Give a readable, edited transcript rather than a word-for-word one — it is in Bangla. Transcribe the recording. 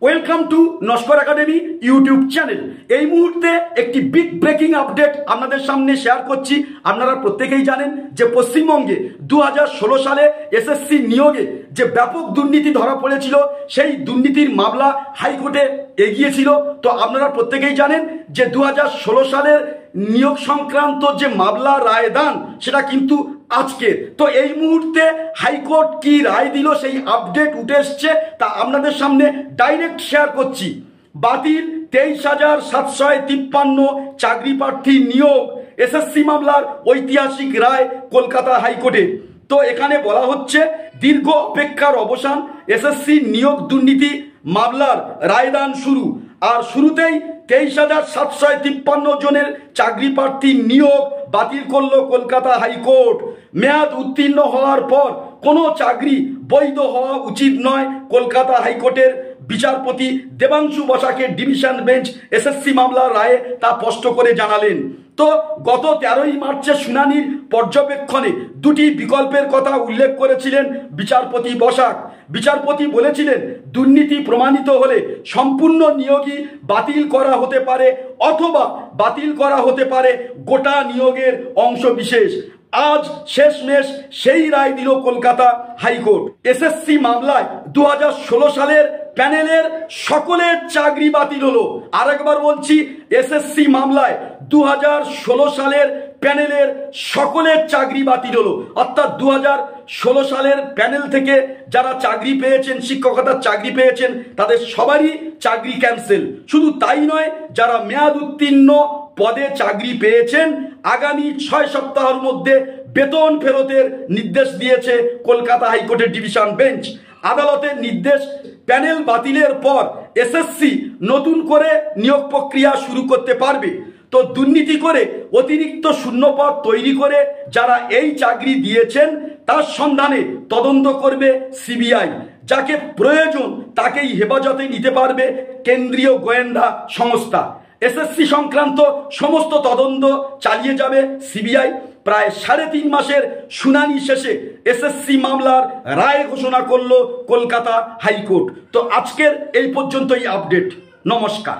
Welcome to Naskar academy YouTube channel. এই মুহূর্তে একটি বিগ ব্রেকিং আপডেট আপনাদের সামনে শেয়ার করছি। আপনারা প্রত্যেকেই জানেন যে পশ্চিমবঙ্গে 2016 সালে এসএসসি নিয়োগে যে ব্যাপক দুর্নীতি ধরা পড়েছিল, সেই দুর্নীতির মামলা হাইকোর্টে এগিয়েছিল। তো আপনারা প্রত্যেকেই জানেন যে 2016 সালের নিয়োগ সংক্রান্ত যে মামলা রায়দান সেটা কিন্তু আজকে। তো এই মুহূর্তে হাইকোর্ট কি রায় দিল সেই আপডেট উঠে এসছে, তা আপনাদের সামনে ডাইরেক্ট শেয়ার করছি। বাতিল 23,753 চাকরি প্রার্থী নিয়োগ, এসএসসি মামলার ঐতিহাসিক রায় কলকাতা হাইকোর্টে। তো এখানে বলা হচ্ছে দীর্ঘ অপেক্ষার অবসান, এসএসসি নিয়োগ দুর্নীতি মামলার রায়দান শুরু। আর শুরুতেই 23,753 জনের চাকরি প্রার্থী নিয়োগ বাতিল করল কলকাতা হাইকোর্ট। মেয়াদ উত্তীর্ণ হওয়ার পর কোনো চাকরি বৈধ হওয়া উচিত নয়, কলকাতা হাইকোর্টের বিচারপতি দেবাংশু বসাকের ডিভিশন বেঞ্চ এসএসসি মামলার রায়ে তা স্পষ্ট করে জানালেন। তো গত 13ই মার্চের শুনানির পর্যবেক্ষণে দুটি বিকল্পের কথা উল্লেখ করেছিলেন বিচারপতি বসাক। বিচারপতি বলেছিলেন দুর্নীতি প্রমাণিত হলে সম্পূর্ণ নিয়োগই বাতিল করা হতে পারে, অথবা বাতিল করা হতে পারে গোটা নিয়োগের অংশ বিশেষ। আজ শেষমেশ সেই রায় দিল কলকাতা হাইকোর্ট। এসএসসি মামলায় 2016 সালের প্যানেলের সকলের চাকরি বাতিল হলো। আরেকবার বলছি, এসএসসি মামলায় 2016 সালের প্যানেলের সকলের চাকরি বাতিল হলো। অর্থাৎ 2016 সালের প্যানেল থেকে যারা চাকরি পেয়েছেন, শিক্ষকতার চাকরি পেয়েছেন, তাদের সবারই চাকরি ক্যান্সেল। শুধু তাই নয়, যারা মেয়াদ উত্তীর্ণ পদে চাকরি পেয়েছেন আগামী 6 সপ্তাহের মধ্যে বেতন ফেরতের নির্দেশ দিয়েছে কলকাতা হাইকোর্টের ডিভিশন বেঞ্চ। আদালতের নির্দেশ, প্যানেল বাতিলের পর এসএসসি নতুন করে নিয়োগ প্রক্রিয়া শুরু করতে পারবে। তো দুর্নীতি করে অতিরিক্ত শূন্যপদ তৈরি করে যারা এই চাকরি দিয়েছেন তার সন্ধানে তদন্ত করবে সিবিআই। যাকে প্রয়োজন তাকেই হেফাজতে নিতে পারবে কেন্দ্রীয় গোয়েন্দা সংস্থা। এসএসসি সংক্রান্ত সমস্ত তদন্ত চালিয়ে যাবে সিবিআই। প্রায় 3.5 মাসের শুনানি শেষে এসএসসি মামলার রায় ঘোষণা করলো কলকাতা হাইকোর্ট। তো আজকের এই পর্যন্তই আপডেট। নমস্কার।